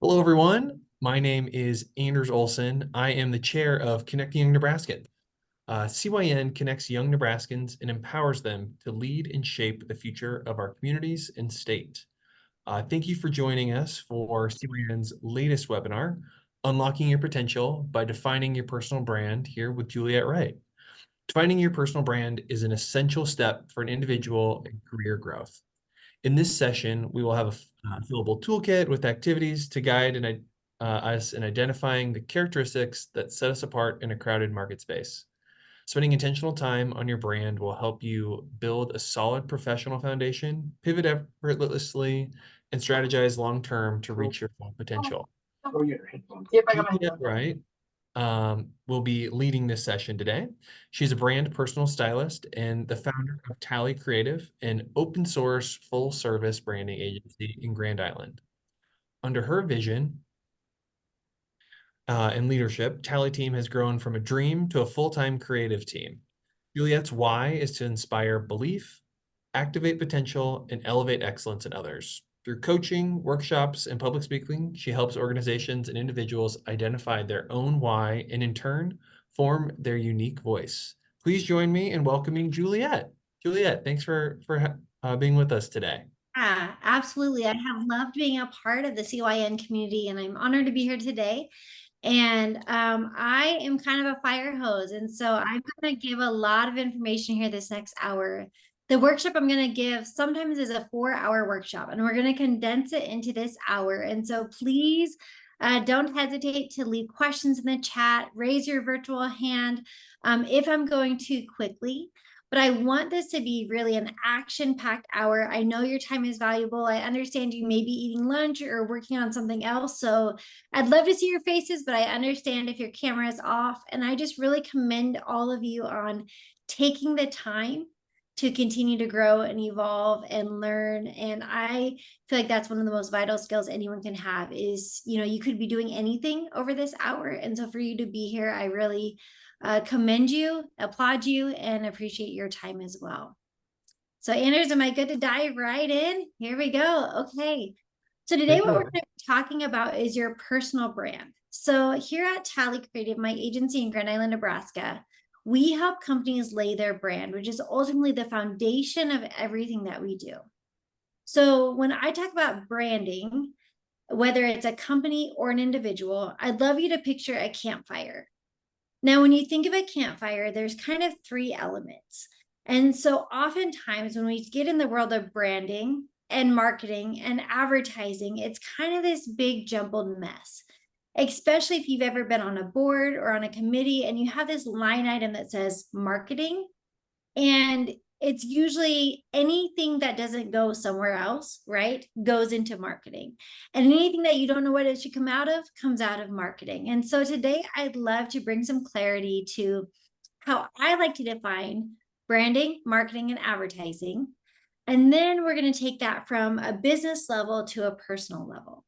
Hello, everyone. My name is Anders Olson. I am the chair of Connecting Young Nebraskans. CYN connects young Nebraskans and empowers them to lead and shape the future of our communities and state. Thank you for joining us for CYN's latest webinar, Unlocking Your Potential by Defining Your Personal Brand, here with Juliet Wright. Defining your personal brand is an essential step for an individual and career growth. In this session, we will have a fillable toolkit with activities to guide us in identifying the characteristics that set us apart in a crowded market space. Spending intentional time on your brand will help you build a solid professional foundation, pivot effortlessly, and strategize long-term to reach your full potential. Juliet Wright will be leading this session today. She's a brand personal stylist and the founder of Tally Creative, an open source full service branding agency in Grand Island. Under her vision and leadership, Tally team has grown from a dream to a full-time creative team. Juliet's why is to inspire belief, activate potential, and elevate excellence in others. Through coaching, workshops, and public speaking, she helps organizations and individuals identify their own why and in turn, form their unique voice. Please join me in welcoming Juliet. Juliet, thanks for being with us today. Yeah, absolutely. I have loved being a part of the CYN community, and I'm honored to be here today. And I am kind of a fire hose, and so I'm going to give a lot of information here this next hour. The workshop I'm going to give sometimes is a 4-hour workshop, and we're going to condense it into this hour. And so please don't hesitate to leave questions in the chat, raise your virtual hand if I'm going too quickly. But I want this to be really an action-packed hour. I know your time is valuable. I understand you may be eating lunch or working on something else. So I'd love to see your faces, but I understand if your camera is off. And I just really commend all of you on taking the time to continue to grow and evolve and learn. And I feel like that's one of the most vital skills anyone can have is, you could be doing anything over this hour. And so for you to be here, I really commend you, applaud you, and appreciate your time as well. So Anders, am I good to dive right in? Here we go. Okay. So today what we're going to be talking about is your personal brand. So here at Tally Creative, my agency in Grand Island, Nebraska, we help companies lay their brand, which is ultimately the foundation of everything that we do. So when I talk about branding, whether it's a company or an individual, I'd love you to picture a campfire. Now, when you think of a campfire, there's kind of 3 elements. And so oftentimes when we get in the world of branding and marketing and advertising, it's kind of this big jumbled mess, especially if you've ever been on a board or on a committee and you have this line item that says marketing, and it's usually anything that doesn't go somewhere else, right, goes into marketing. And anything that you don't know what it should come out of comes out of marketing. And so today I'd love to bring some clarity to how I like to define branding, marketing, and advertising. And then we're going to take that from a business level to a personal level.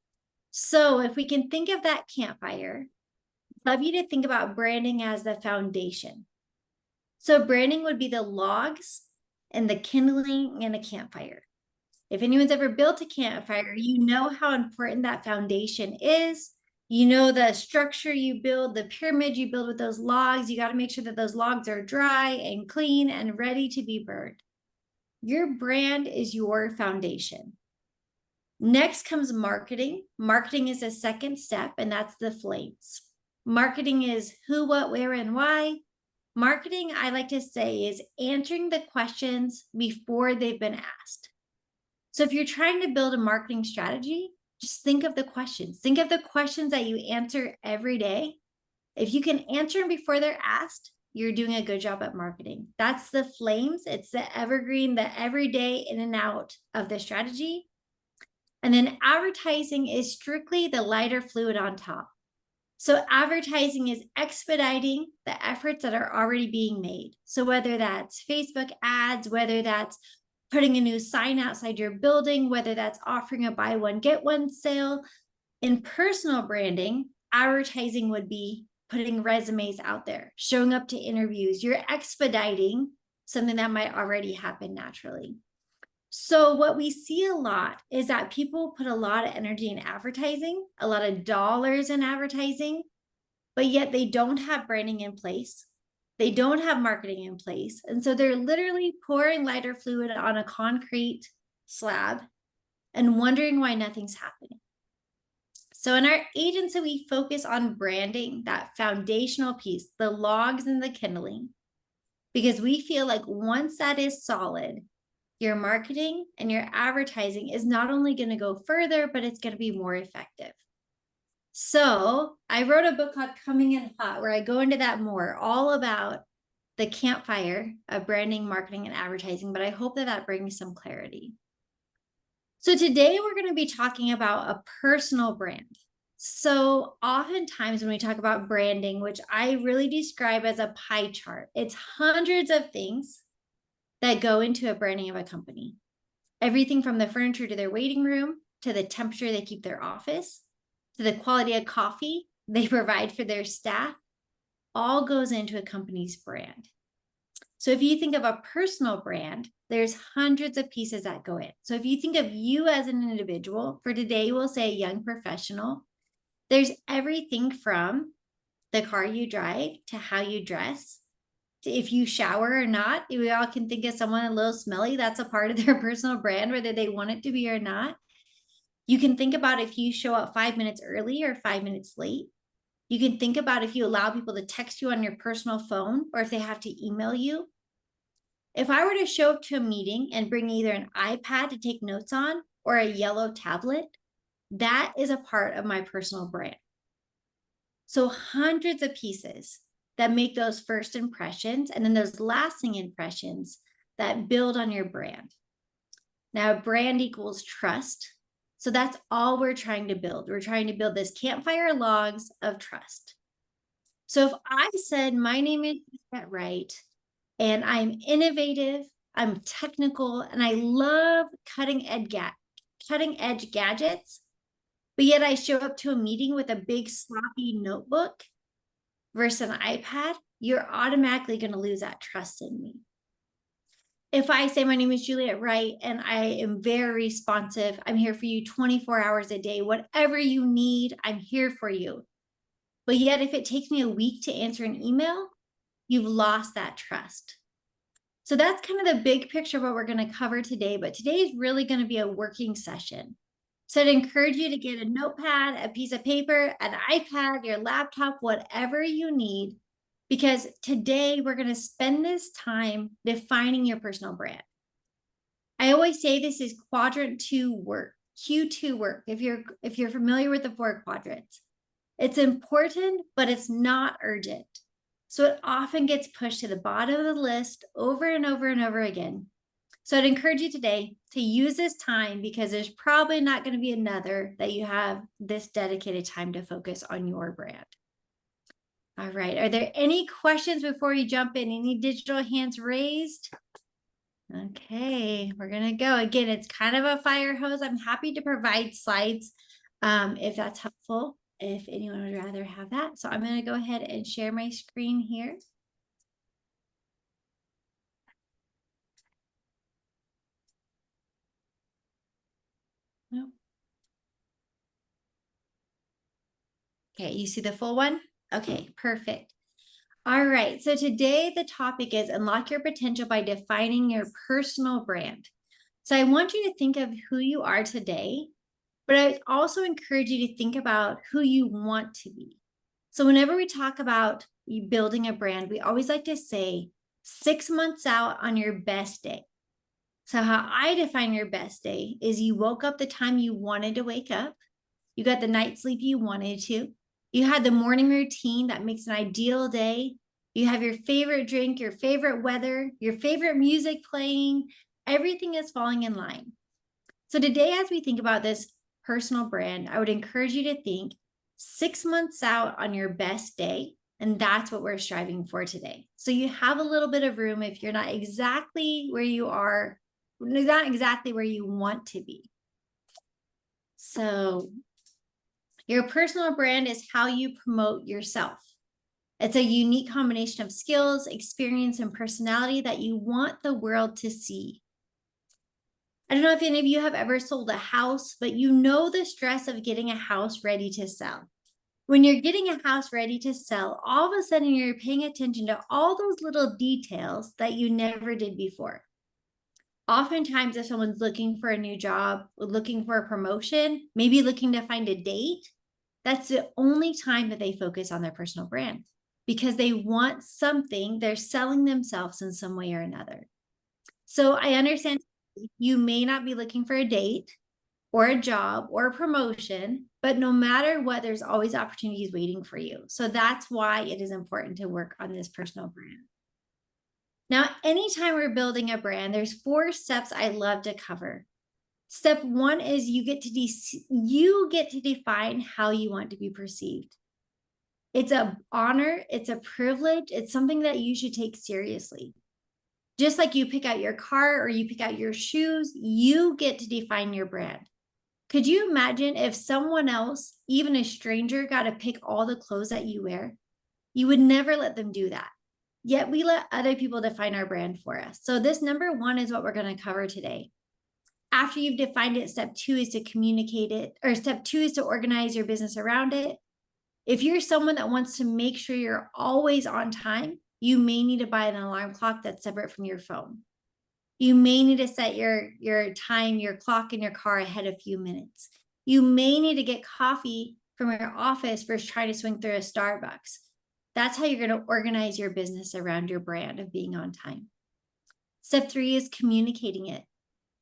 So if we can think of that campfire, I'd love you to think about branding as the foundation. So branding would be the logs and the kindling in a campfire. If anyone's ever built a campfire, you know how important that foundation is. You know the structure you build, the pyramid you build with those logs. You got to make sure that those logs are dry and clean and ready to be burned. Your brand is your foundation. Next comes marketing. Marketing is a second step, and that's the flames. Marketing is who, what, where, and why. Marketing, I like to say, is answering the questions before they've been asked. So if you're trying to build a marketing strategy, just think of the questions. Think of the questions that you answer every day. If you can answer them before they're asked, you're doing a good job at marketing. That's the flames. It's the evergreen, the everyday in and out of the strategy. And then advertising is strictly the lighter fluid on top. So advertising is expediting the efforts that are already being made. So whether that's Facebook ads, whether that's putting a new sign outside your building, whether that's offering a buy one, get one sale. In personal branding, advertising would be putting resumes out there, showing up to interviews. You're expediting something that might already happen naturally. So what we see a lot is that people put a lot of energy in advertising, a lot of dollars in advertising, but yet they don't have branding in place. They don't have marketing in place. And so they're literally pouring lighter fluid on a concrete slab and wondering why nothing's happening. So in our agency, we focus on branding, that foundational piece, the logs and the kindling, because we feel like once that is solid, your marketing and your advertising is not only going to go further, but it's going to be more effective. So I wrote a book called Coming in Hot, where I go into that more, all about the campfire of branding, marketing, and advertising. But I hope that that brings some clarity. So today we're going to be talking about a personal brand. So oftentimes when we talk about branding, which I really describe as a pie chart, it's hundreds of things that go into a branding of a company. Everything from the furniture to their waiting room, to the temperature they keep their office, to the quality of coffee they provide for their staff, all goes into a company's brand. So if you think of a personal brand, there's hundreds of pieces that go in. So if you think of you as an individual, for today, we'll say young professional, there's everything from the car you drive to how you dress, to if you shower or not. We all can think of someone a little smelly. That's a part of their personal brand, whether they want it to be or not. You can think about if you show up 5 minutes early or 5 minutes late. You can think about if you allow people to text you on your personal phone or if they have to email you. If I were to show up to a meeting and bring either an iPad to take notes on or a yellow tablet, that is a part of my personal brand. So hundreds of pieces that make those first impressions and then those lasting impressions that build on your brand. Now, brand equals trust. So that's all we're trying to build. We're trying to build this campfire logs of trust. So if I said, my name is Juliet Wright, and I'm innovative, I'm technical, and I love cutting edge gadgets, but yet I show up to a meeting with a big sloppy notebook versus an iPad, you're automatically going to lose that trust in me. If I say my name is Juliet Wright and I am very responsive, I'm here for you 24 hours a day, whatever you need, I'm here for you. But yet if it takes me a week to answer an email, you've lost that trust. So that's kind of the big picture of what we're going to cover today, but today is really going to be a working session. So I'd encourage you to get a notepad, a piece of paper, an iPad, your laptop, whatever you need, because today we're going to spend this time defining your personal brand. I always say this is quadrant 2 work, Q2 work, if you're familiar with the 4 quadrants. It's important, but it's not urgent. So it often gets pushed to the bottom of the list over and over and over again. So I'd encourage you today to use this time because there's probably not going to be another that you have this dedicated time to focus on your brand. All right. Are there any questions before we jump in? Any digital hands raised? Okay, we're going to go. Again, it's kind of a fire hose. I'm happy to provide slides if that's helpful, if anyone would rather have that. So I'm going to go ahead and share my screen here. Nope. Okay, you see the full one? Okay, perfect. All right, so today the topic is unlock your potential by defining your personal brand. So I want you to think of who you are today, but I also encourage you to think about who you want to be. So whenever we talk about you building a brand, we always like to say 6 months out on your best day. So how I define your best day is you woke up the time you wanted to wake up, you got the night's sleep you wanted to, you had the morning routine that makes an ideal day, you have your favorite drink, your favorite weather, your favorite music playing, everything is falling in line. So today, as we think about this personal brand, I would encourage you to think 6 months out on your best day, and that's what we're striving for today. So you have a little bit of room if you're not exactly where you are, not exactly where you want to be. So your personal brand is how you promote yourself. It's a unique combination of skills, experience, and personality that you want the world to see. I don't know if any of you have ever sold a house, but you know the stress of getting a house ready to sell. When you're getting a house ready to sell, all of a sudden you're paying attention to all those little details that you never did before. Oftentimes, if someone's looking for a new job, looking for a promotion, maybe looking to find a date, that's the only time that they focus on their personal brand because they want something, they're selling themselves in some way or another. So I understand you may not be looking for a date or a job or a promotion, but no matter what, there's always opportunities waiting for you. So that's why it is important to work on this personal brand. Now, anytime we're building a brand, there's 4 steps I love to cover. Step 1 is you get to define how you want to be perceived. It's an honor, it's a privilege, it's something that you should take seriously. Just like you pick out your car or you pick out your shoes, you get to define your brand. Could you imagine if someone else, even a stranger, got to pick all the clothes that you wear? You would never let them do that. Yet we let other people define our brand for us. So this number 1 is what we're going to cover today. After you've defined it, step 2 is to communicate it, or step 2 is to organize your business around it. If you're someone that wants to make sure you're always on time, you may need to buy an alarm clock that's separate from your phone. You may need to set your time, your clock in your car ahead a few minutes. You may need to get coffee from your office versus trying to swing through a Starbucks. That's how you're going to organize your business around your brand of being on time. Step 3 is communicating it.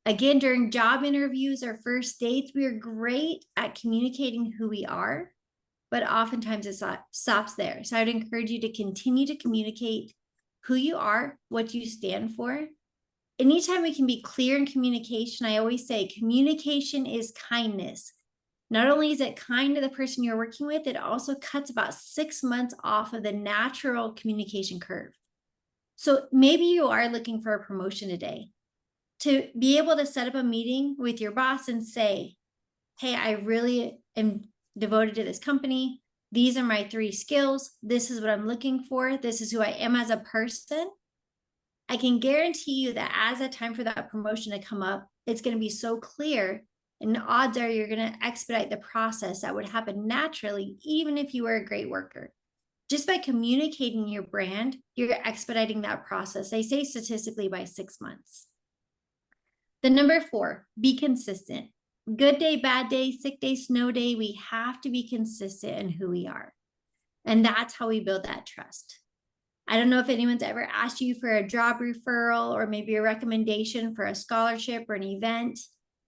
Again, during job interviews or first dates, we are great at communicating who we are, but oftentimes it stops there. So I'd encourage you to continue to communicate who you are, what you stand for. Anytime we can be clear in communication, I always say communication is kindness. Not only is it kind to the person you're working with, it also cuts about 6 months off of the natural communication curve. So maybe you are looking for a promotion today. To be able to set up a meeting with your boss and say, hey, I really am devoted to this company. These are my 3 skills. This is what I'm looking for. This is who I am as a person. I can guarantee you that as a time for that promotion to come up, it's going to be so clear, and the odds are you're going to expedite the process that would happen naturally, even if you were a great worker. Just by communicating your brand, you're expediting that process. They say statistically by 6 months. The number 4, be consistent. Good day, bad day, sick day, snow day, we have to be consistent in who we are. And that's how we build that trust. I don't know if anyone's ever asked you for a job referral or maybe a recommendation for a scholarship or an event.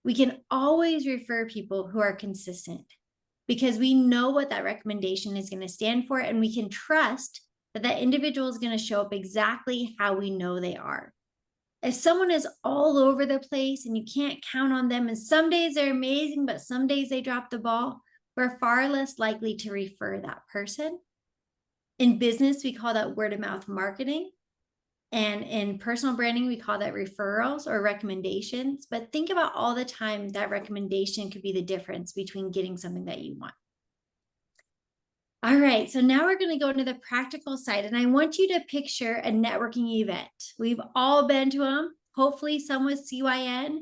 We can always refer people who are consistent because we know what that recommendation is going to stand for, and we can trust that that individual is going to show up exactly how we know they are. If someone is all over the place and you can't count on them, and some days they're amazing, but some days they drop the ball, we're far less likely to refer that person. In business, we call that word of mouth marketing. And in personal branding, we call that referrals or recommendations. But think about all the time that recommendation could be the difference between getting something that you want. All right, so now we're going to go into the practical side, and I want you to picture a networking event. We've all been to them, hopefully some with CYN.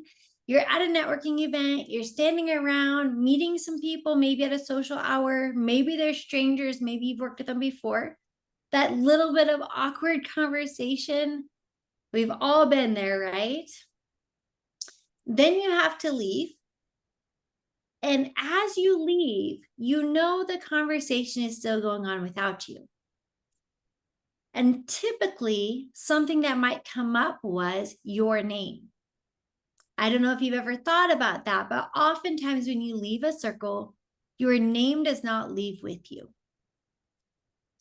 You're at a networking event, you're standing around, meeting some people, maybe at a social hour, maybe they're strangers, maybe you've worked with them before. That little bit of awkward conversation, we've all been there, right? Then you have to leave. And as you leave, you know the conversation is still going on without you. And typically, something that might come up was your name. I don't know if you've ever thought about that, but oftentimes when you leave a circle, your name does not leave with you.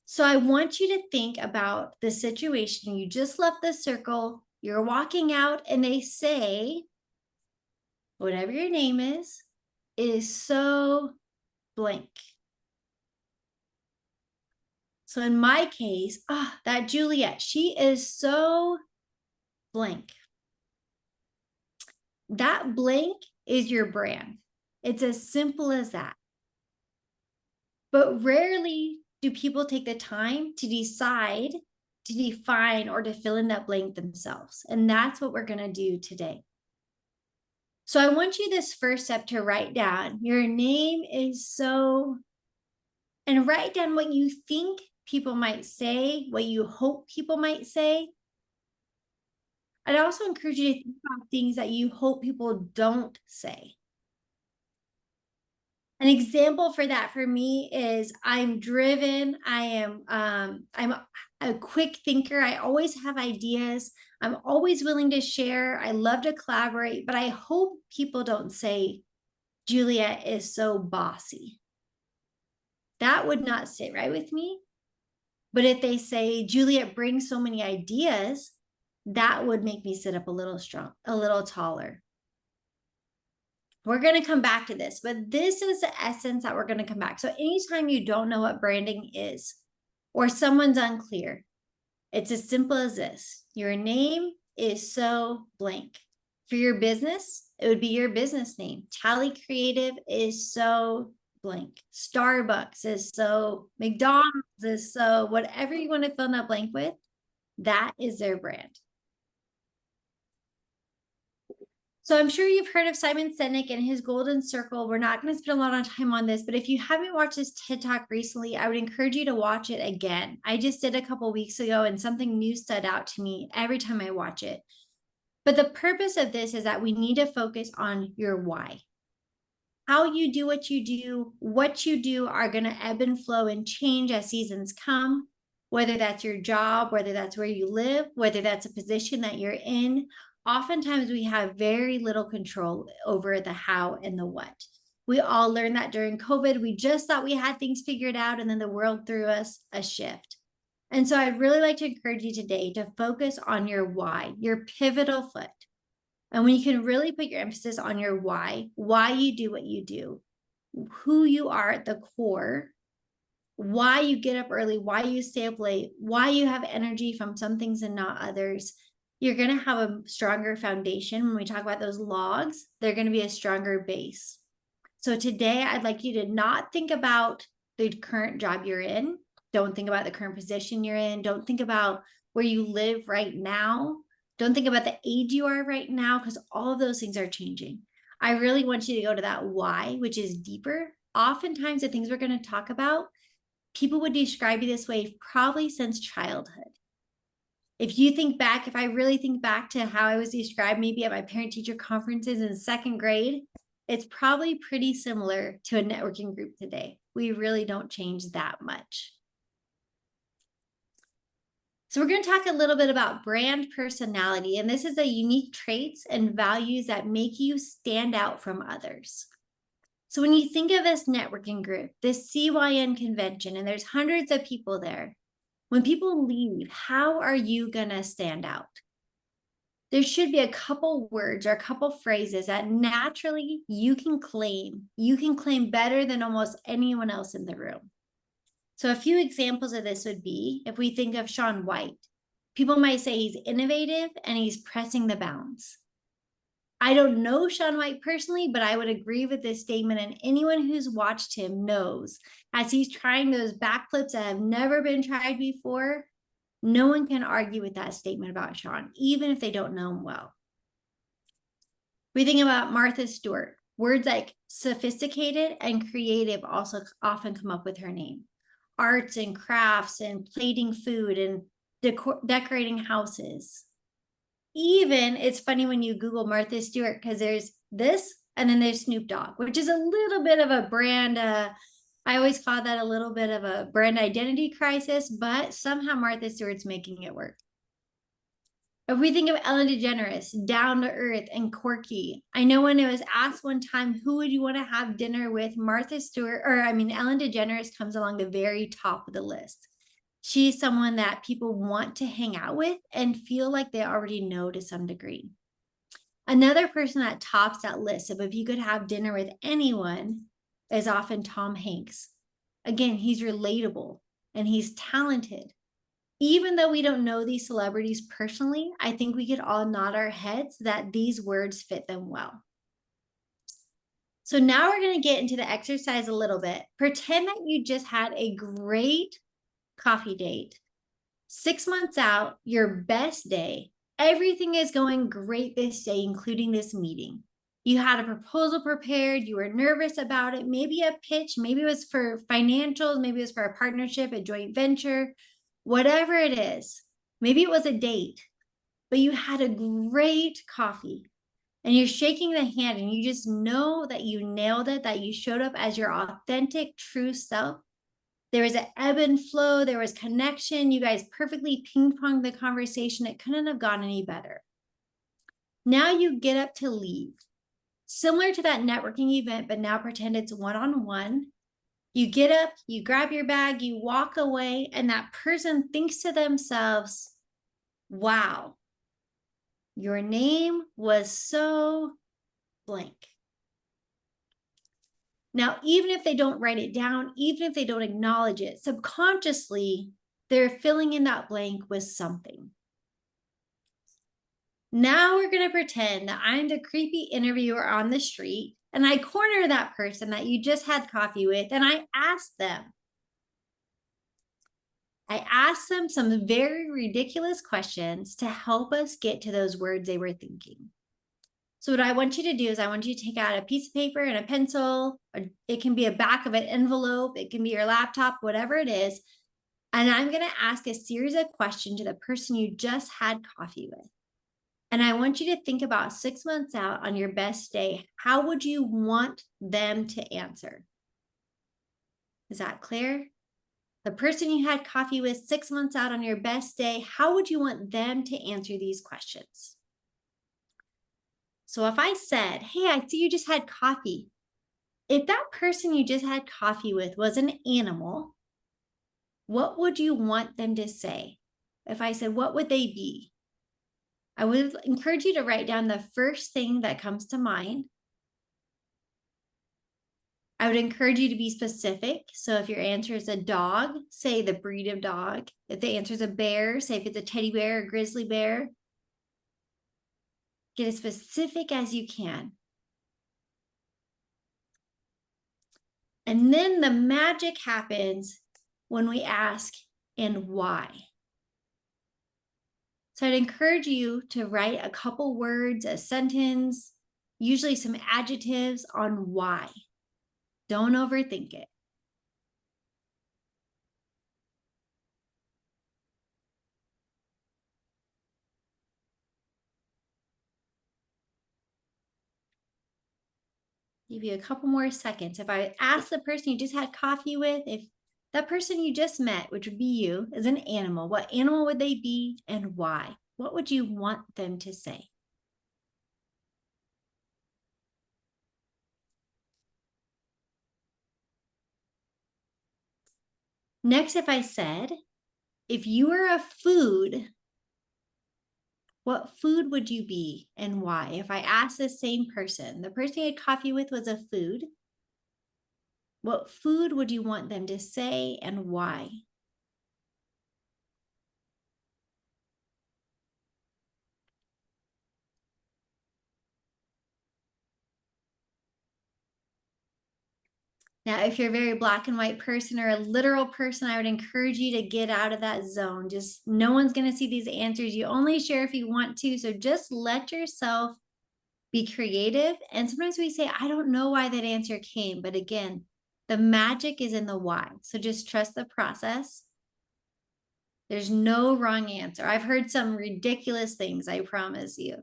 So I want you to think about the situation. You just left the circle, you're walking out, and they say, whatever your name is so blank. So in my case, that Juliet, she is so blank. That blank is your brand. It's as simple as that. But rarely do people take the time to decide, to define, or to fill in that blank themselves. And that's what we're going to do today. So I want you this first step to write down your name is so, and write down what you think people might say, what you hope people might say. I'd also encourage you to think about things that you hope people don't say. An example for that for me is I'm driven. I'm a quick thinker. I always have ideas. I'm always willing to share. I love to collaborate, but I hope people don't say Juliet is so bossy. That would not sit right with me. But if they say Juliet brings so many ideas, that would make me sit up a little strong, a little taller. We're going to come back to this, but this is the essence that we're going to come back. So anytime you don't know what branding is or someone's unclear, it's as simple as this. Your name is so blank. For your business, it would be your business name. Tally Creative is so blank. Starbucks is so, McDonald's is so, whatever you want to fill in that blank with, that is their brand. So I'm sure you've heard of Simon Sinek and his golden circle. We're not going to spend a lot of time on this, but if you haven't watched this TED Talk recently, I would encourage you to watch it again. I just did a couple weeks ago and something new stood out to me every time I watch it. But the purpose of this is that we need to focus on your why. How you do what you do are going to ebb and flow and change as seasons come, whether that's your job, whether that's where you live, whether that's a position that you're in. Oftentimes we have very little control over the how and the what. We all learned that during COVID. We just thought we had things figured out, and then the world threw us a shift. And so I'd really like to encourage you today to focus on your why, your pivotal foot. And when you can really put your emphasis on your why you do what you do, who you are at the core, why you get up early, why you stay up late, why you have energy from some things and not others, you're going to have a stronger foundation. When we talk about those logs, they're going to be a stronger base. So today, I'd like you to not think about the current job you're in. Don't think about the current position you're in. Don't think about where you live right now. Don't think about the age you are right now, because all of those things are changing. I really want you to go to that why, which is deeper. Oftentimes, the things we're going to talk about, people would describe you this way probably since childhood. If you think back, if I really think back to how I was described maybe at my parent-teacher conferences in second grade, it's probably pretty similar to a networking group today. We really don't change that much. So we're going to talk a little bit about brand personality, and this is the unique traits and values that make you stand out from others. So when you think of this networking group, this CYN convention, and there's hundreds of people there, when people leave, how are you going to stand out? There should be a couple words or a couple phrases that naturally you can claim. You can claim better than almost anyone else in the room. So a few examples of this would be, if we think of Shaun White, people might say he's innovative and he's pressing the bounds. I don't know Shaun White personally, but I would agree with this statement, and anyone who's watched him knows as he's trying those backflips that have never been tried before, no one can argue with that statement about Shaun, even if they don't know him well. We think about Martha Stewart. Words like sophisticated and creative also often come up with her name. Arts and crafts and plating food and decorating houses. Even, it's funny when you Google Martha Stewart, because there's this and then there's Snoop Dogg, which is a little bit of a brand, I always call that a little bit of a brand identity crisis, but somehow Martha Stewart's making it work. If we think of Ellen DeGeneres, down to earth and quirky. I know when it was asked one time, who would you want to have dinner with? Ellen DeGeneres comes along the very top of the list. She's someone that people want to hang out with and feel like they already know to some degree. Another person that tops that list of if you could have dinner with anyone is often Tom Hanks. Again, he's relatable and he's talented. Even though we don't know these celebrities personally, I think we could all nod our heads that these words fit them well. So now we're going to get into the exercise a little bit. Pretend that you just had a great coffee date. 6 months out, your best day. Everything is going great this day, including this meeting. You had a proposal prepared, you were nervous about it, maybe a pitch, maybe it was for financials, maybe it was for a partnership, a joint venture, whatever it is. Maybe it was a date, but you had a great coffee and you're shaking the hand and you just know that you nailed it, that you showed up as your authentic, true self. There was an ebb and flow, there was connection. You guys perfectly ping-ponged the conversation. It couldn't have gone any better. Now you get up to leave. Similar to that networking event, but now pretend it's one-on-one. You get up, you grab your bag, you walk away, and that person thinks to themselves, wow, your name was so blank. Now, even if they don't write it down, even if they don't acknowledge it, subconsciously, they're filling in that blank with something. Now we're going to pretend that I'm the creepy interviewer on the street and I corner that person that you just had coffee with and I ask them some very ridiculous questions to help us get to those words they were thinking. So what I want you to do is I want you to take out a piece of paper and a pencil, or it can be a back of an envelope, it can be your laptop, whatever it is. And I'm going to ask a series of questions to the person you just had coffee with. And I want you to think about 6 months out on your best day. How would you want them to answer? Is that clear? The person you had coffee with 6 months out on your best day, how would you want them to answer these questions? So if I said, hey, I see you just had coffee. If that person you just had coffee with was an animal, what would you want them to say? If I said, what would they be? I would encourage you to write down the first thing that comes to mind. I would encourage you to be specific. So if your answer is a dog, say the breed of dog. If the answer is a bear, say if it's a teddy bear or grizzly bear. Get as specific as you can. And then the magic happens when we ask, and why? So I'd encourage you to write a couple words, a sentence, usually some adjectives on why. Don't overthink it. Give you a couple more seconds. If I ask the person you just had coffee with, if that person you just met, which would be you, is an animal, what animal would they be and why? What would you want them to say? Next, if I said, if you were a food, what food would you be and why? If I asked the same person, the person you had coffee with was a food, what food would you want them to say and why? Now, if you're a very black and white person or a literal person, I would encourage you to get out of that zone. Just no one's going to see these answers. You only share if you want to. So just let yourself be creative. And sometimes we say, I don't know why that answer came. But again, the magic is in the why. So just trust the process. There's no wrong answer. I've heard some ridiculous things, I promise you.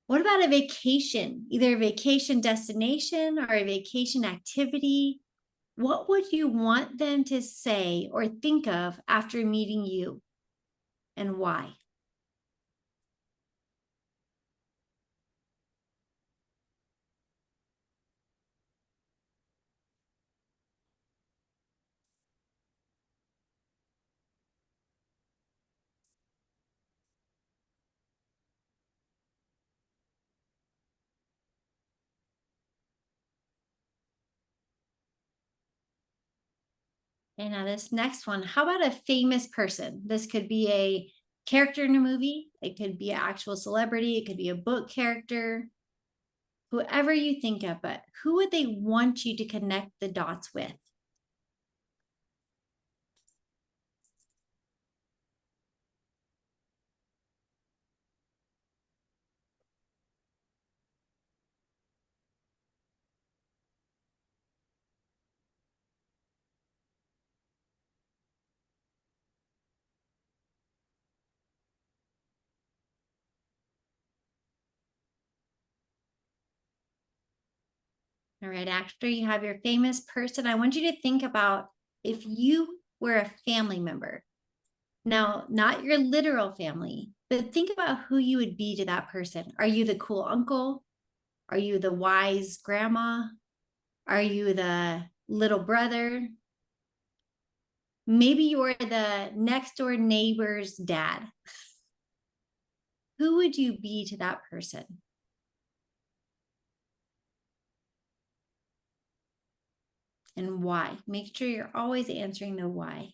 What about a vacation? Either a vacation destination or a vacation activity? What would you want them to say or think of after meeting you and why? And now this next one, how about a famous person? This could be a character in a movie. It could be an actual celebrity. It could be a book character, whoever you think of, but who would they want you to connect the dots with? All right, after you have your famous person, I want you to think about if you were a family member. Now, not your literal family, but think about who you would be to that person. Are you the cool uncle? Are you the wise grandma? Are you the little brother? Maybe you're the next door neighbor's dad. Who would you be to that person? And why? Make sure you're always answering the why.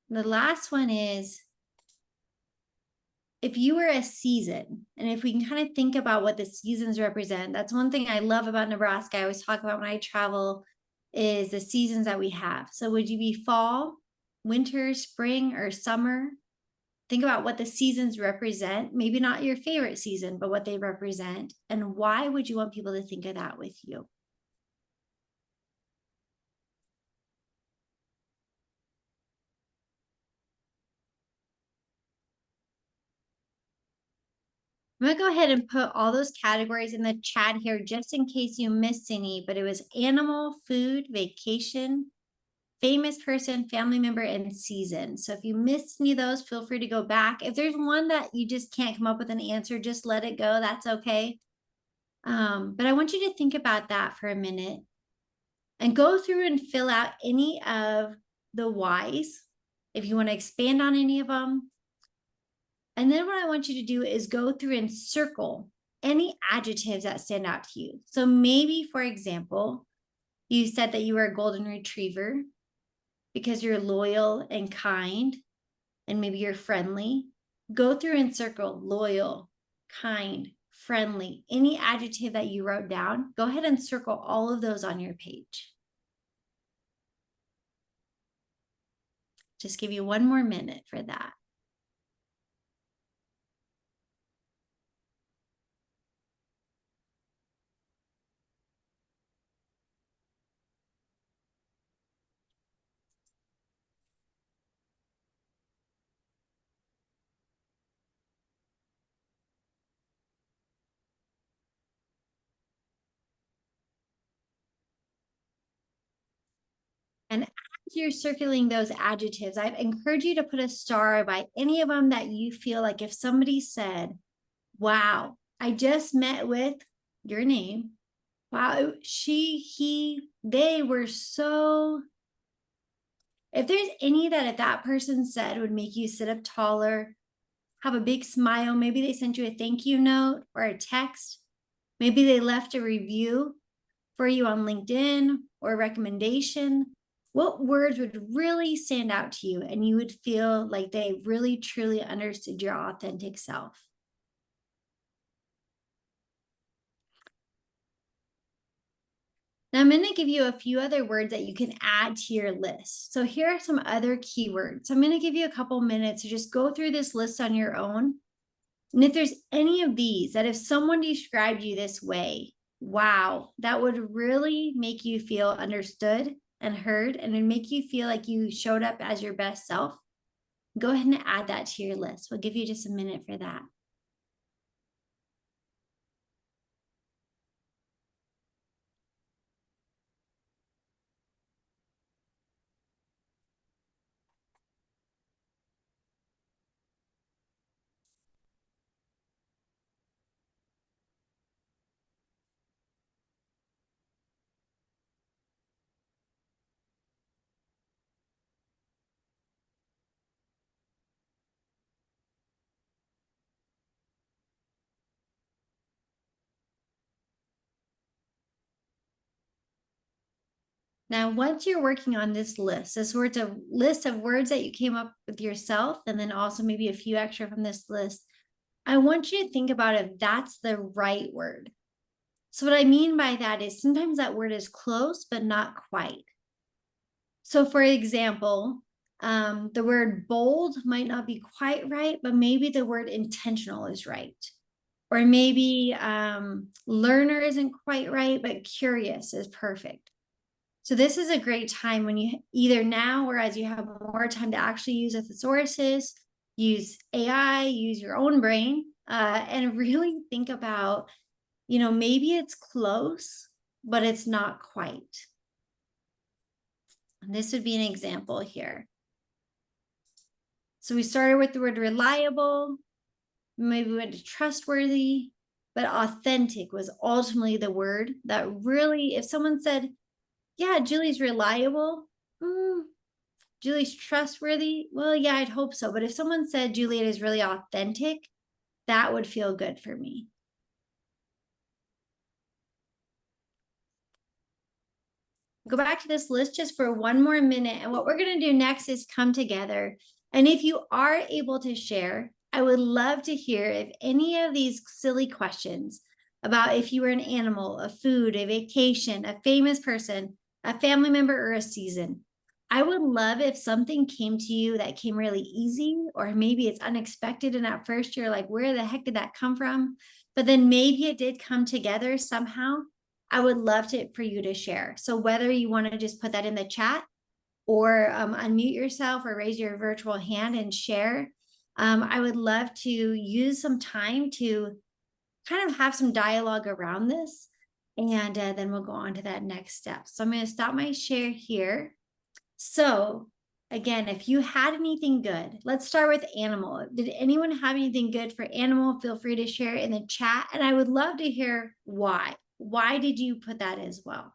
The last one is, if you were a season, and if we can kind of think about what the seasons represent, that's one thing I love about Nebraska. I always talk about when I travel is the seasons that we have. So would you be fall, winter, spring, or summer? Think about what the seasons represent. Maybe not your favorite season, but what they represent. And why would you want people to think of that with you? I'm gonna go ahead and put all those categories in the chat here just in case you missed any, but it was animal, food, vacation, famous person, family member, and season. So if you missed any of those, feel free to go back. If there's one that you just can't come up with an answer, just let it go. That's okay. But I want you to think about that for a minute and go through and fill out any of the whys if you want to expand on any of them. And then what I want you to do is go through and circle any adjectives that stand out to you. So maybe, for example, you said that you were a golden retriever because you're loyal and kind, and maybe you're friendly. Go through and circle loyal, kind, friendly, any adjective that you wrote down. Go ahead and circle all of those on your page. Just give you one more minute for that. And as you're circling those adjectives, I'd encourage you to put a star by any of them that you feel like if somebody said, wow, I just met with your name. Wow, she, he, they were so. If there's any that if that person said would make you sit up taller, have a big smile, maybe they sent you a thank you note or a text, maybe they left a review for you on LinkedIn or a recommendation, what words would really stand out to you and you would feel like they really truly understood your authentic self? Now I'm going to give you a few other words that you can add to your list. So here are some other keywords. I'm going to give you a couple minutes to just go through this list on your own. And if there's any of these that if someone described you this way, wow, that would really make you feel understood and heard, and it'd make you feel like you showed up as your best self, go ahead and add that to your list. We'll give you just a minute for that. Now, once you're working on this list, list of words that you came up with yourself, and then also maybe a few extra from this list, I want you to think about if that's the right word. So what I mean by that is sometimes that word is close, but not quite. So for example, the word bold might not be quite right, but maybe the word intentional is right. Or maybe learner isn't quite right, but curious is perfect. So this is a great time when you either now or as you have more time to actually use a thesaurus, use AI, use your own brain, and really think about, maybe it's close, but it's not quite. And this would be an example here. So we started with the word reliable, maybe we went to trustworthy, but authentic was ultimately the word that really, if someone said, yeah, Julie's reliable, Julie's trustworthy, well, yeah, I'd hope so. But if someone said Juliet is really authentic, that would feel good for me. Go back to this list just for one more minute. And what we're going to do next is come together. And if you are able to share, I would love to hear if any of these silly questions about if you were an animal, a food, a vacation, a famous person, a family member, or a season. I would love if something came to you that came really easy, or maybe it's unexpected. And at first you're like, where the heck did that come from? But then maybe it did come together somehow. I would love for you to share. So whether you want to just put that in the chat or unmute yourself or raise your virtual hand and share, I would love to use some time to kind of have some dialogue around this. And then we'll go on to that next step. So I'm going to stop my share here. So again, if you had anything good, let's start with animal. Did anyone have anything good for animal? Feel free to share in the chat. And I would love to hear why. Why did you put that as well?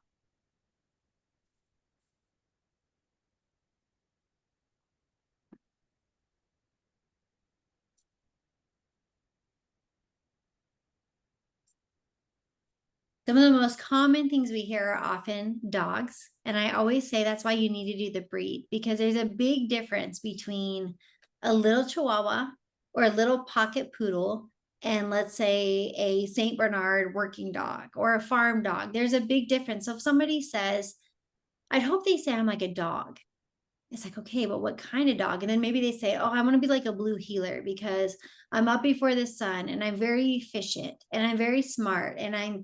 Some of the most common things we hear are often dogs. And I always say that's why you need to do the breed, because there's a big difference between a little Chihuahua or a little pocket poodle and, let's say, a St. Bernard working dog or a farm dog. There's a big difference. So if somebody says, I'd hope they say I'm like a dog. It's like, okay, but what kind of dog? And then maybe they say, oh, I want to be like a blue heeler because I'm up before the sun and I'm very efficient and I'm very smart and I'm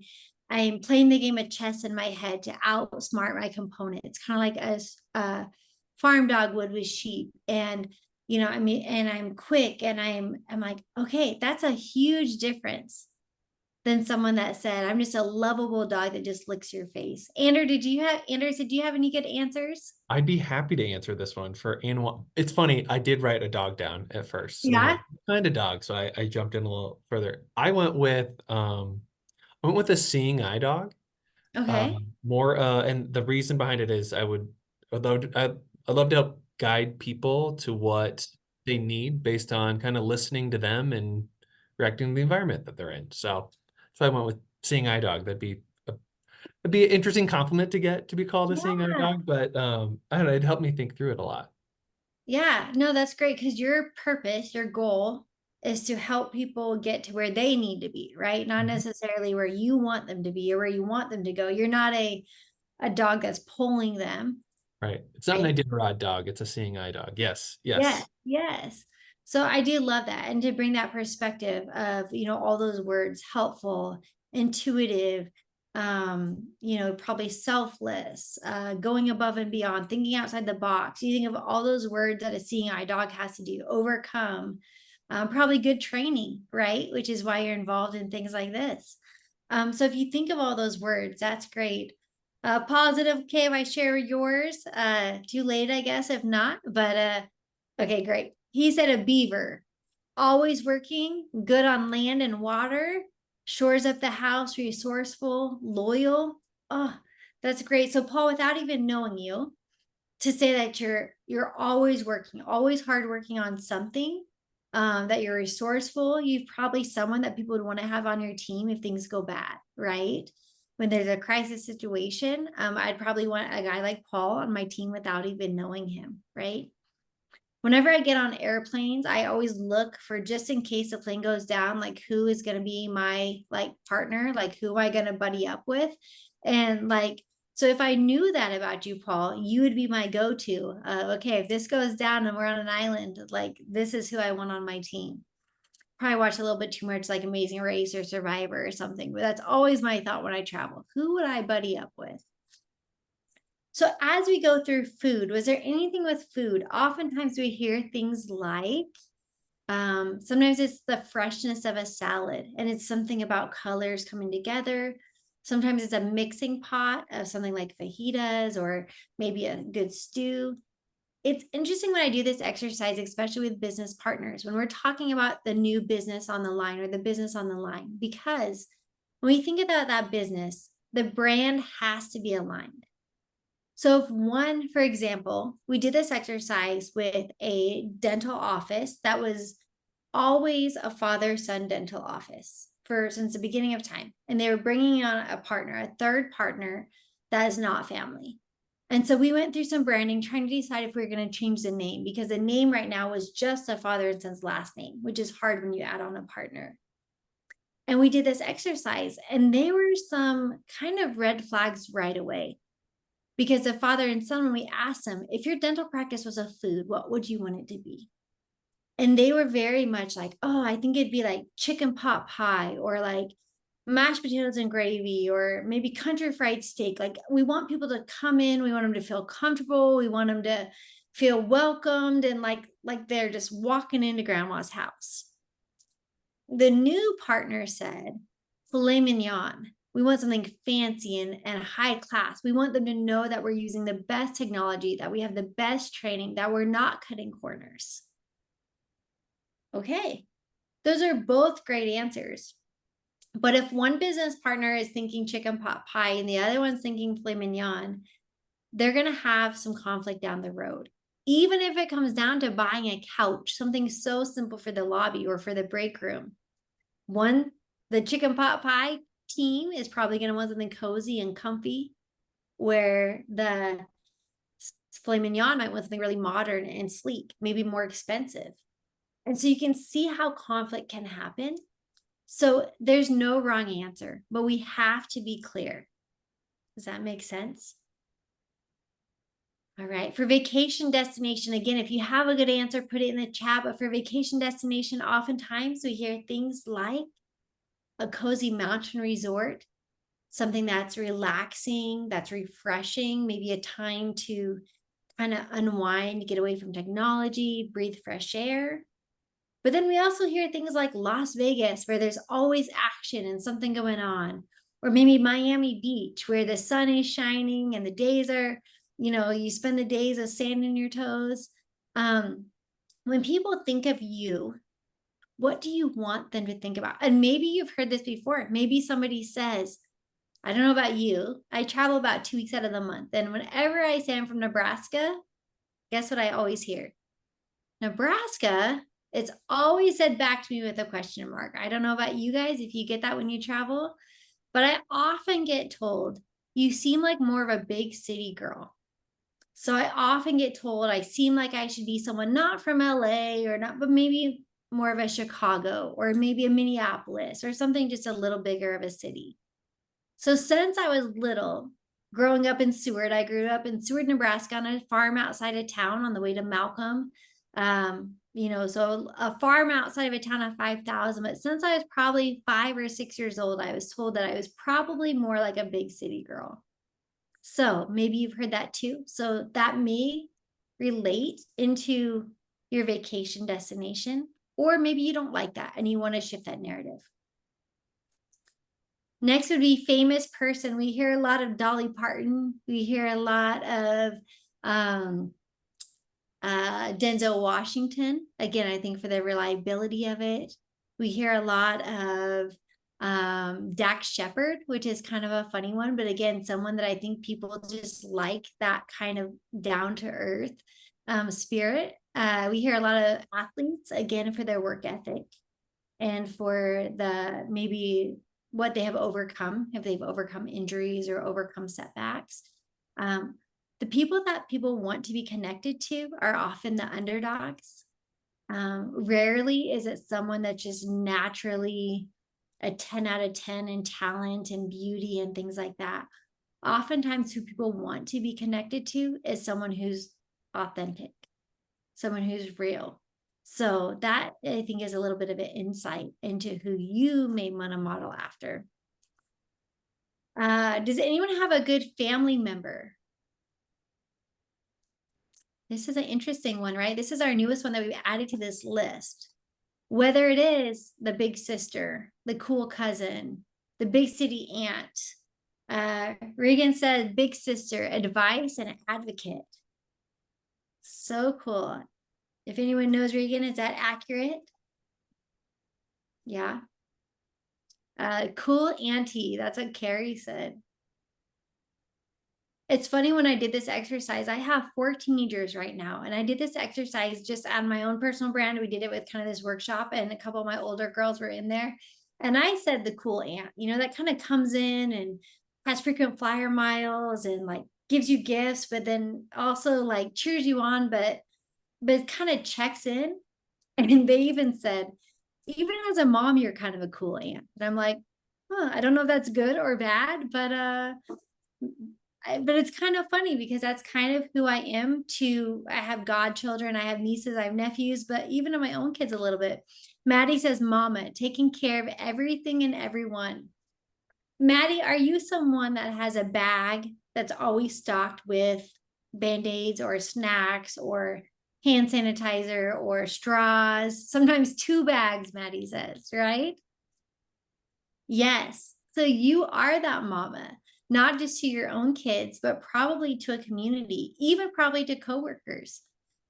playing the game of chess in my head to outsmart my component. It's kind of like a farm dog would with sheep. And I mean, and I'm quick and I'm like, okay, that's a huge difference than someone that said, I'm just a lovable dog that just licks your face. Andrew said, do you have any good answers? I'd be happy to answer this one for animal. It's funny, I did write a dog down at first. And I'm Yeah. like, what kind of dog? So I jumped in a little further. I went with a seeing eye dog. Okay. More and the reason behind it is although I love to help guide people to what they need based on kind of listening to them and reacting to the environment that they're in. So I went with seeing eye dog. It'd be an interesting compliment to get to be called a seeing eye Yeah. dog, but I don't know, it helped me think through it a lot. Yeah. No, that's great because your purpose, your goal is to help people get to where they need to be, right? Not Mhm. necessarily where you want them to be or where you want them to go. You're not a dog that's pulling them, Right. It's not an right? Iditarod dog, it's a seeing eye dog. Yes, Yes, yes. yes. So I do love that. And to bring that perspective of, all those words, helpful, intuitive, probably selfless, going above and beyond, thinking outside the box. You think of all those words that a seeing eye dog has to do, overcome, probably good training, right? Which is why you're involved in things like this. So if you think of all those words, that's great. Positive, okay, if I share yours, too late, I guess, if not, but okay, great. He said a beaver, always working, good on land and water, shores up the house, resourceful, loyal. Oh, that's great. So Paul, without even knowing you, to say that you're always working, always hardworking on something, that you're resourceful, you've probably someone that people would want to have on your team if things go bad, right? When there's a crisis situation, I'd probably want a guy like Paul on my team without even knowing him, right? Whenever I get on airplanes, I always look for, just in case the plane goes down, like who is going to be my partner, like who am I going to buddy up with? And so if I knew that about you, Paul, you would be my go-to. Okay, if this goes down and we're on an island, like this is who I want on my team. probably watch a little bit too much like Amazing Race or Survivor or something, but that's always my thought when I travel. Who would I buddy up with? So as we go through food, was there anything with food? Oftentimes we hear things like, sometimes it's the freshness of a salad, and it's something about colors coming together. Sometimes it's a mixing pot of something like fajitas or maybe a good stew. It's interesting when I do this exercise, especially with business partners, when we're talking about the new business on the line or the business on the line, because when we think about that business, the brand has to be aligned. So if one, for example, we did this exercise with a dental office that was always a father-son dental office since the beginning of time. And they were bringing on a partner, a third partner that is not family. And so we went through some branding, trying to decide if we were going to change the name, because the name right now was just a father and son's last name, which is hard when you add on a partner. And we did this exercise, and there were some kind of red flags right away. Because the father and son, when we asked them, if your dental practice was a food, what would you want it to be? And they were very much like, oh, I think it'd be like chicken pot pie or like mashed potatoes and gravy or maybe country fried steak. Like we want people to come in, we want them to feel comfortable, we want them to feel welcomed and like they're just walking into grandma's house. The new partner said, filet mignon. We want something fancy and high class. We want them to know that we're using the best technology, that we have the best training, that we're not cutting corners. Okay, those are both great answers. But if one business partner is thinking chicken pot pie and the other one's thinking filet mignon, they're going to have some conflict down the road. Even if it comes down to buying a couch, something so simple for the lobby or for the break room. The chicken pot pie team is probably going to want something cozy and comfy, where the filet mignon might want something really modern and sleek, maybe more expensive. And so you can see how conflict can happen. So there's no wrong answer, but we have to be clear. Does that make sense? All right, for vacation destination, again, if you have a good answer, put it in the chat. But for vacation destination, oftentimes we hear things like a cozy mountain resort, something that's relaxing, that's refreshing, maybe a time to kind of unwind, get away from technology, breathe fresh air. But then we also hear things like Las Vegas, where there's always action and something going on. Or maybe Miami Beach, where the sun is shining and the days are, you spend the days of sand in your toes. When people think of you, what do you want them to think about? And maybe you've heard this before. Maybe somebody says, I don't know about you, I travel about 2 weeks out of the month. And whenever I say I'm from Nebraska, guess what I always hear? Nebraska. It's always said back to me with a question mark. I don't know about you guys if you get that when you travel, but I often get told, you seem like more of a big city girl. So I often get told I seem like I should be someone not from LA or not, but maybe more of a Chicago or maybe a Minneapolis or something just a little bigger of a city. So since I was little, growing up in Seward, I grew up in Seward, Nebraska on a farm outside of town on the way to Malcolm. So a farm outside of a town of 5,000. But since I was probably 5 or 6 years old, I was told that I was probably more like a big city girl. So maybe you've heard that too. So that may relate into your vacation destination, or maybe you don't like that and you want to shift that narrative. Next would be famous person. We hear a lot of Dolly Parton. We hear a lot of Denzel Washington. Again, I think for the reliability of it. We hear a lot of Dax Shepard, which is kind of a funny one. But again, someone that I think people just like that kind of down-to-earth spirit. We hear a lot of athletes, again, for their work ethic and for maybe what they have overcome, if they've overcome injuries or overcome setbacks. The people that people want to be connected to are often the underdogs. Rarely is it someone that's just naturally a 10 out of 10 in talent and beauty and things like that. Oftentimes who people want to be connected to is someone who's authentic, someone who's real. So that I think is a little bit of an insight into who you may want to model after. Does anyone have a good family member? This is an interesting one, right? This is our newest one that we've added to this list. Whether it is the big sister, the cool cousin, the big city aunt. Regan said, big sister, advice and advocate. So cool. If anyone knows Regan, is that accurate? Yeah. Cool auntie. That's what Carrie said. It's funny, when I did this exercise, I have 4 teenagers right now, and I did this exercise just on my own personal brand. We did it with kind of this workshop, and a couple of my older girls were in there. And I said the cool aunt, that kind of comes in and has frequent flyer miles and like gives you gifts, but then also like cheers you on, but kind of checks in. And they even said, even as a mom, you're kind of a cool aunt. And I'm like, I don't know if that's good or bad, but it's kind of funny because that's kind of who I am too. I have godchildren, I have nieces, I have nephews, but even of my own kids a little bit. Maddie says, mama, taking care of everything and everyone. Maddie, are you someone that has a bag that's always stocked with Band-Aids or snacks or hand sanitizer or straws? Sometimes 2 bags, Maddie says, right? Yes. So you are that mama, not just to your own kids, but probably to a community, even probably to coworkers.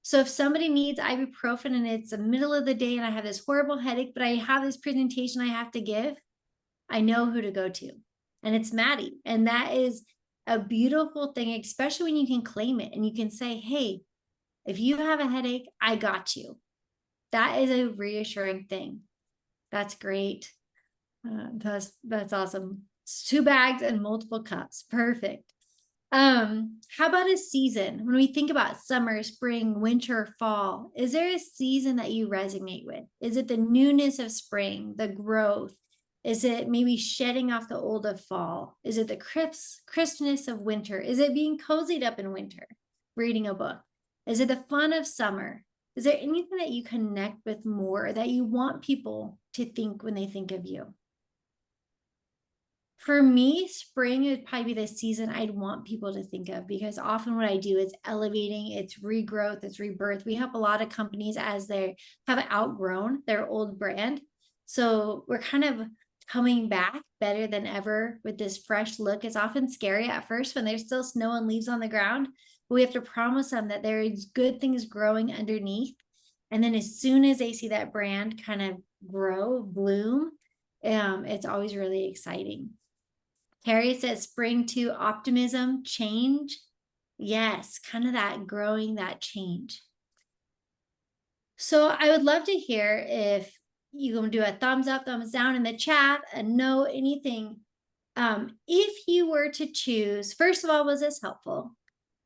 So if somebody needs ibuprofen and it's the middle of the day and I have this horrible headache, but I have this presentation I have to give, I know who to go to. And it's Maddie. And that is a beautiful thing, especially when you can claim it and you can say, hey, if you have a headache, I got you. That is a reassuring thing. That's great. That's awesome. It's 2 bags and multiple cups. Perfect. How about a season? When we think about summer, spring, winter, fall, is there a season that you resonate with? Is it the newness of spring, the growth? Is it maybe shedding off the old of fall? Is it the crispness of winter? Is it being cozied up in winter, reading a book? Is it the fun of summer? Is there anything that you connect with more that you want people to think when they think of you? For me, spring would probably be the season I'd want people to think of, because often what I do is elevating, it's regrowth, it's rebirth. We help a lot of companies as they have outgrown their old brand. So we're kind of coming back better than ever with this fresh look. It's often scary at first when there's still snow and leaves on the ground, but we have to promise them that there is good things growing underneath. And then as soon as they see that brand kind of grow, bloom, it's always really exciting. Harry says spring to optimism, change. Yes, kind of that growing, that change. So I would love to hear if you can do a thumbs up, thumbs down in the chat, a no, anything. If you were to choose, first of all, was this helpful?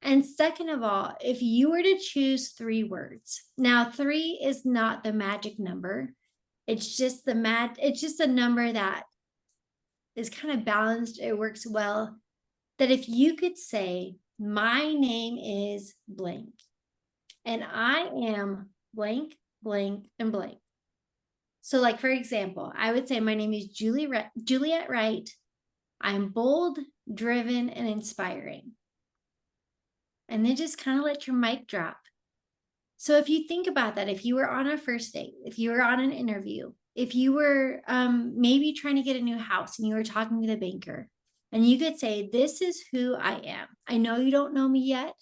And second of all, if you were to choose 3 words, now 3 is not the magic number. It's just it's just a number that is kind of balanced. It works well. That if you could say, my name is blank, and I am blank, blank, and blank. So like, for example, I would say my name is Juliet Wright. I'm bold, driven, and inspiring. And then just kind of let your mic drop. So if you think about that, if you were on a first date, if you were on an interview, if you were maybe trying to get a new house and you were talking to the banker, and you could say, this is who I am. I know you don't know me yet,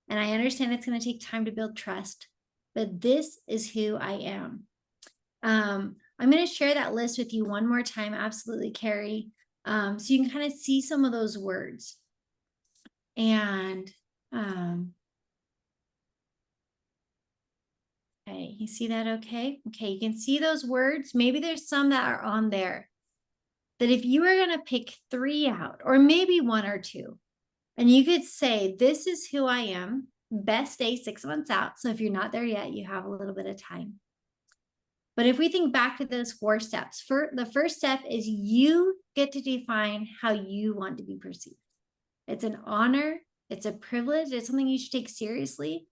and I understand it's going to take time to build trust, but this is who I am. I'm going to share that list with you one more time. Absolutely, Carrie. So you can kind of see some of those words. And okay, you see that okay? Okay, you can see those words. Maybe there's some that are on there that if you were going to pick 3 out, or maybe 1 or 2, and you could say, this is who I am, best day 6 months out. So if you're not there yet, you have a little bit of time. But if we think back to those 4 steps, the first step is you get to define how you want to be perceived. It's an honor. It's a privilege. It's something you should take seriously.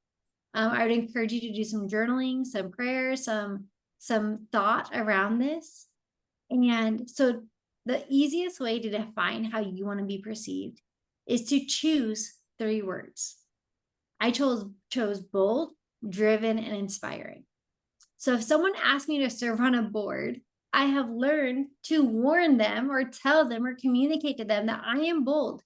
I would encourage you to do some journaling, some prayers, some thought around this. And so the easiest way to define how you want to be perceived is to choose 3 words. I chose bold, driven, and inspiring. So if someone asks me to serve on a board, I have learned to warn them or tell them or communicate to them that I am bold.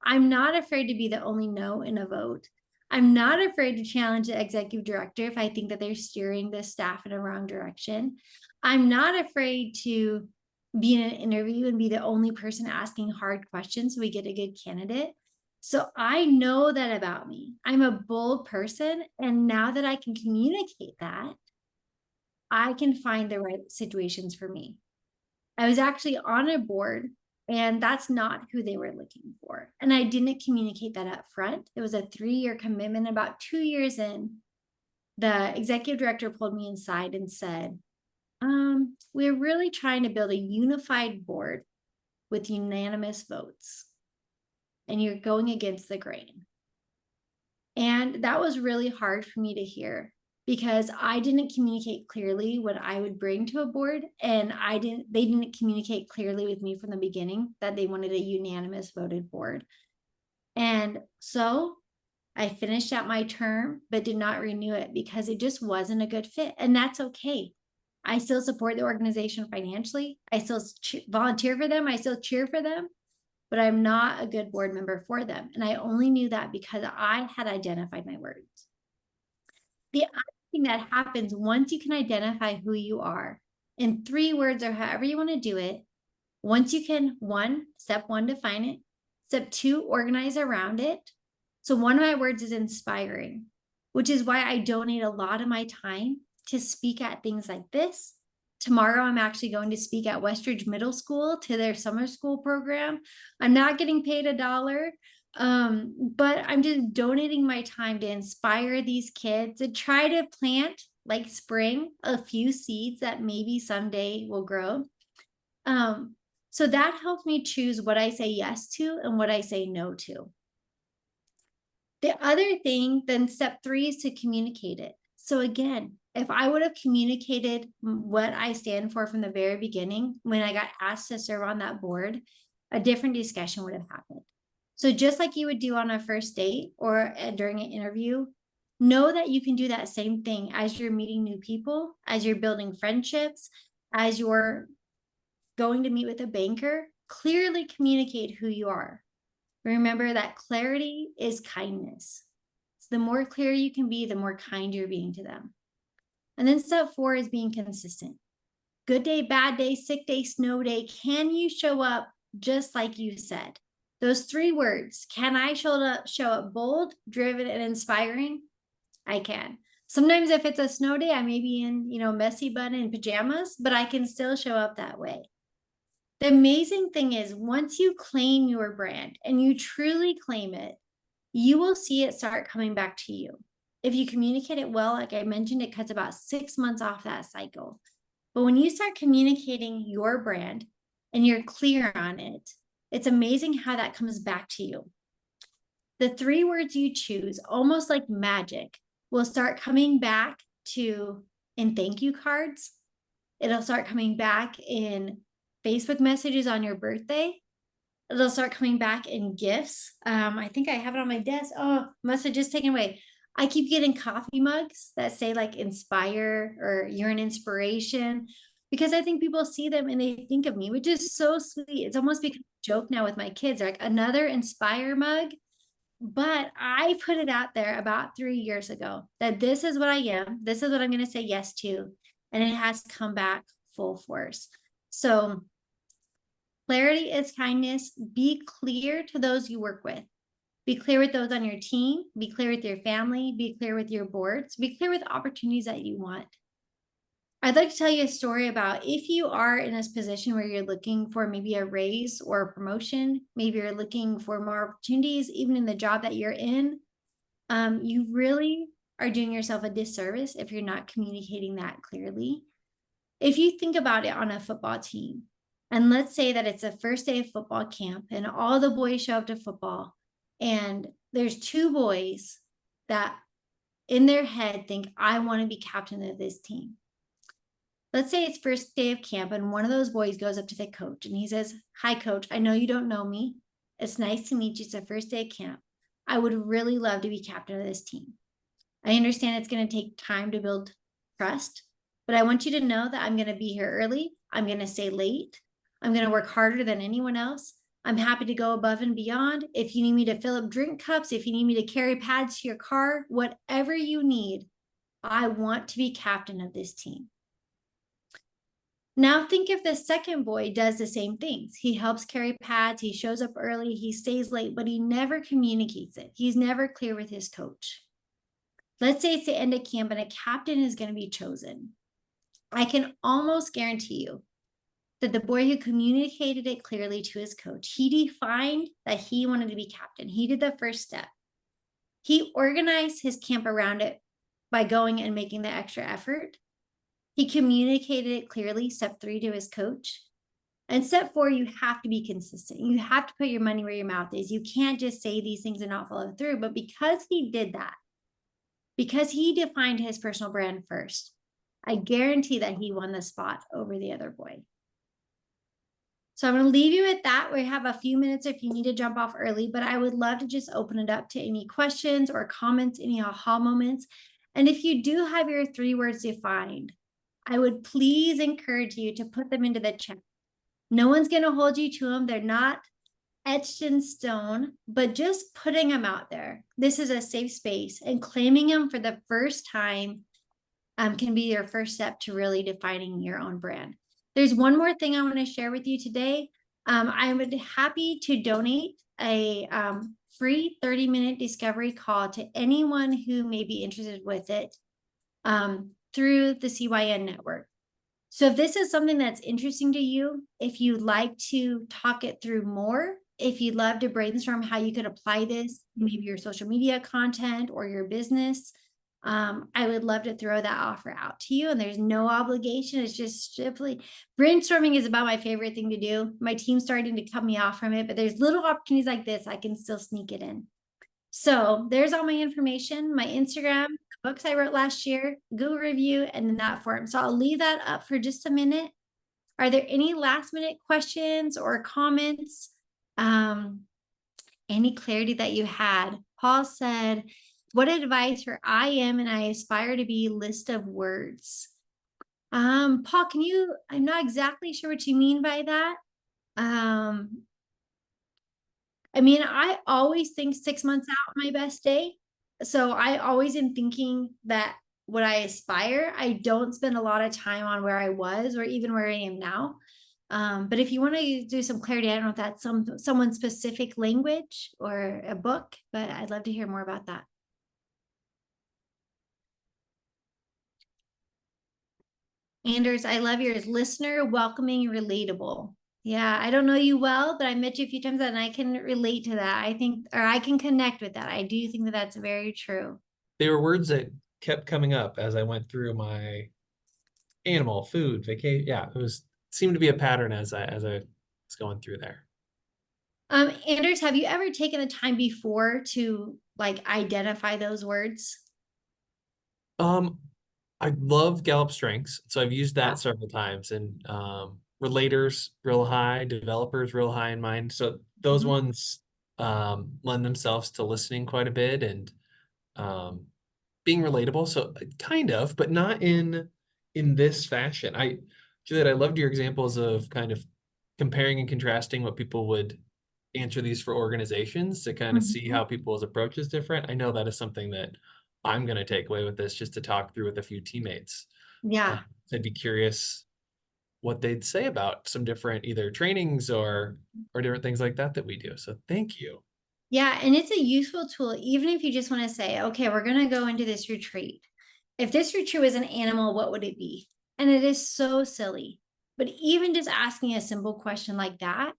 I'm not afraid to be the only no in a vote. I'm not afraid to challenge the executive director if I think that they're steering the staff in a wrong direction. I'm not afraid to be in an interview and be the only person asking hard questions so we get a good candidate. So I know that about me. I'm a bold person. And now that I can communicate that, I can find the right situations for me. I was actually on a board and that's not who they were looking for. And I didn't communicate that up front. It was a 3-year commitment. About 2 years in, the executive director pulled me inside and said, we're really trying to build a unified board with unanimous votes. And you're going against the grain. And that was really hard for me to hear because I didn't communicate clearly what I would bring to a board. And they didn't communicate clearly with me from the beginning that they wanted a unanimous voted board. And so I finished out my term, but did not renew it because it just wasn't a good fit. And that's okay. I still support the organization financially. I still volunteer for them. I still cheer for them, but I'm not a good board member for them. And I only knew that because I had identified my words. The other thing that happens once you can identify who you are in 3 words or however you want to do it, once you can, step 1, define it. Step 2, organize around it. So one of my words is inspiring, which is why I donate a lot of my time to speak at things like this. Tomorrow, I'm actually going to speak at Westridge Middle School to their summer school program. I'm not getting paid $1, but I'm just donating my time to inspire these kids to try to plant, like spring, a few seeds that maybe someday will grow. So that helps me choose what I say yes to and what I say no to. The other thing, then step 3 is to communicate it. So again, if I would have communicated what I stand for from the very beginning, when I got asked to serve on that board, a different discussion would have happened. So just like you would do on a first date or during an interview, know that you can do that same thing as you're meeting new people, as you're building friendships, as you're going to meet with a banker. Clearly communicate who you are. Remember that clarity is kindness. So the more clear you can be, the more kind you're being to them. And then step 4 is being consistent. Good day, bad day, sick day, snow day. Can you show up just like you said? Those 3 words. Can I show up bold, driven, and inspiring? I can. Sometimes if it's a snow day, I may be in, messy bun and pajamas, but I can still show up that way. The amazing thing is once you claim your brand and you truly claim it, you will see it start coming back to you. If you communicate it well, like I mentioned, it cuts about 6 months off that cycle. But when you start communicating your brand and you're clear on it, it's amazing how that comes back to you. The 3 words you choose, almost like magic, will start coming back in thank you cards. It'll start coming back in Facebook messages on your birthday. It'll start coming back in gifts. I think I have it on my desk. Oh, must have just taken away. I keep getting coffee mugs that say like inspire or you're an inspiration because I think people see them and they think of me, which is so sweet. It's almost become a joke now with my kids, like another inspire mug. But I put it out there about 3 years ago that this is what I am. This is what I'm going to say yes to. And it has come back full force. So clarity is kindness. Be clear to those you work with. Be clear with those on your team. Be clear with your family. Be clear with your boards. Be clear with opportunities that you want. I'd like to tell you a story about if you are in this position where you're looking for maybe a raise or a promotion, maybe you're looking for more opportunities, even in the job that you're in, you really are doing yourself a disservice if you're not communicating that clearly. If you think about it on a football team, and let's say that it's the first day of football camp and all the boys show up to football and there's 2 boys that in their head think, I want to be captain of this team. Let's say it's first day of camp and one of those boys goes up to the coach and he says, hi, coach, I know you don't know me. It's nice to meet you. It's the first day of camp. I would really love to be captain of this team. I understand it's going to take time to build trust, but I want you to know that I'm going to be here early. I'm going to stay late. I'm going to work harder than anyone else. I'm happy to go above and beyond. If you need me to fill up drink cups, if you need me to carry pads to your car, whatever you need, I want to be captain of this team. Now think if the second boy does the same things. He helps carry pads, he shows up early, he stays late, but he never communicates it. He's never clear with his coach. Let's say it's the end of camp and a captain is going to be chosen. I can almost guarantee you that the boy who communicated it clearly to his coach, he defined that he wanted to be captain. He did the first step. He organized his camp around it by going and making the extra effort. He communicated it clearly, step 3, to his coach. And step 4, you have to be consistent. You have to put your money where your mouth is. You can't just say these things and not follow through. But because he did that, because he defined his personal brand first, I guarantee that he won the spot over the other boy. So I'm going to leave you at that. We have a few minutes if you need to jump off early, but I would love to just open it up to any questions or comments, any aha moments. And if you do have your 3 words defined, I would please encourage you to put them into the chat. No one's going to hold you to them. They're not etched in stone, but just putting them out there. This is a safe space, and claiming them for the first time can be your first step to really defining your own brand. There's one more thing I want to share with you today. I would be happy to donate a free 30-minute discovery call to anyone who may be interested with it through the CYN network. So if this is something that's interesting to you, if you'd like to talk it through more, if you'd love to brainstorm how you could apply this, maybe your social media content or your business, I would love to throw that offer out to you. And there's no obligation. It's just simply brainstorming is about my favorite thing to do. My team's starting to cut me off from it, but there's little opportunities like this. I can still sneak it in. So there's all my information, my Instagram, the books I wrote last year, Google review, and then that form. So I'll leave that up for just a minute. Are there any last minute questions or comments? Any clarity that you had? Paul said, what advice for I am and I aspire to be list of words? Paul, I'm not exactly sure what you mean by that. I mean, I always think 6 months out my best day. So I always am thinking that what I aspire, I don't spend a lot of time on where I was or even where I am now. But if you want to do some clarity, I don't know if that's someone's specific language or a book, but I'd love to hear more about that. Anders, I love yours. Listener, welcoming, relatable. Yeah, I don't know you well, but I met you a few times and I can relate to that. I think, or I can connect with that. I do think that that's very true. They were words that kept coming up as I went through my animal, food, vacation. Yeah, seemed to be a pattern as I was going through there. Anders, have you ever taken the time before to like identify those words? I love Gallup strengths, so I've used that several times, and relators real high, developers real high in mine. So those ones lend themselves to listening quite a bit and being relatable. So kind of, but not in this fashion. Juliet, I loved your examples of kind of comparing and contrasting what people would answer these for organizations to kind of see how people's approach is different. I know that is something that I'm going to take away with this just to talk through with a few teammates. Yeah. I'd be curious what they'd say about some different either trainings or different things like that we do. So thank you. Yeah, and it's a useful tool, even if you just want to say, okay, we're going to go into this retreat. If this retreat was an animal, what would it be? And it is so silly. But even just asking a simple question like that,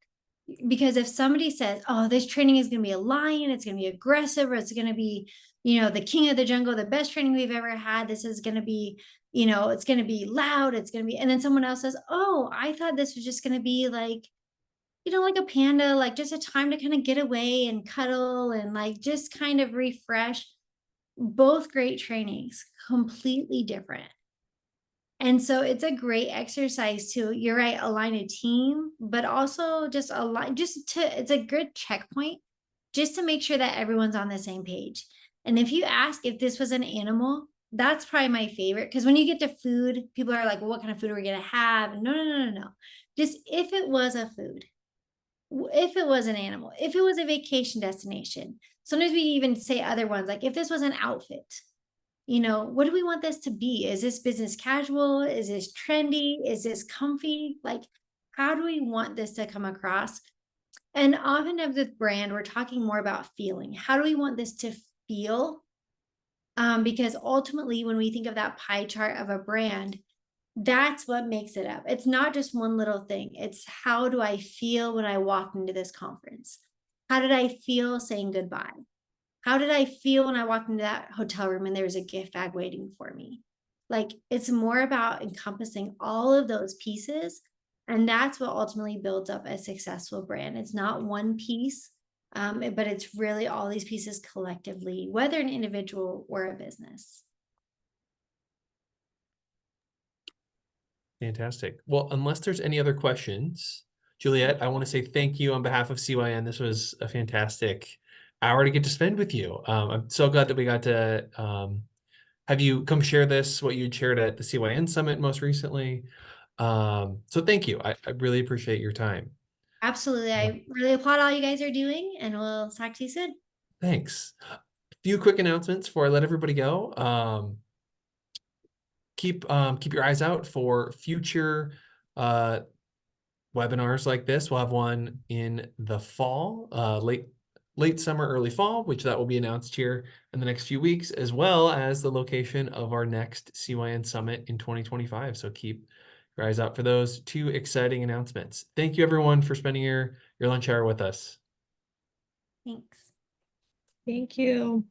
because if somebody says, oh, this training is going to be a lion, it's going to be aggressive, or it's going to be, the king of the jungle, the best training we've ever had. This is going to be, it's going to be loud. It's going to be, and then someone else says, oh, I thought this was just going to be like, like a panda, like just a time to kind of get away and cuddle and like just kind of refresh. both great trainings, completely different. And so it's a great exercise to, you're right, align a team, but also just align, it's a good checkpoint just to make sure that everyone's on the same page. And if you ask if this was an animal, that's probably my favorite. Because when you get to food, people are like, well, what kind of food are we going to have? No, no, no, no, no. Just if it was a food, if it was an animal, if it was a vacation destination. Sometimes we even say other ones, like if this was an outfit, what do we want this to be? Is this business casual? Is this trendy? Is this comfy? Like, how do we want this to come across? And oftentimes with brand, we're talking more about feeling. How do we want this to feel? Because ultimately, when we think of that pie chart of a brand, that's what makes it up. It's not just one little thing. It's how do I feel when I walked into this conference? How did I feel saying goodbye? How did I feel when I walked into that hotel room and there was a gift bag waiting for me? Like, it's more about encompassing all of those pieces. And that's what ultimately builds up a successful brand. It's not one piece, but it's really all these pieces collectively, whether an individual or a business. Fantastic. Well, unless there's any other questions, Juliet, I want to say thank you on behalf of CYN. This was a fantastic hour to get to spend with you. I'm so glad that we got to have you come share what you'd shared at the CYN Summit most recently. So thank you. I really appreciate your time. Absolutely. I really applaud all you guys are doing, and we'll talk to you soon. Thanks. A few quick announcements before I let everybody go. Keep your eyes out for future webinars like this. We'll have one in the fall, late summer, early fall, which that will be announced here in the next few weeks, as well as the location of our next CYN Summit in 2025. So keep your eyes out for those two exciting announcements. Thank you, everyone, for spending your lunch hour with us. Thanks. Thank you.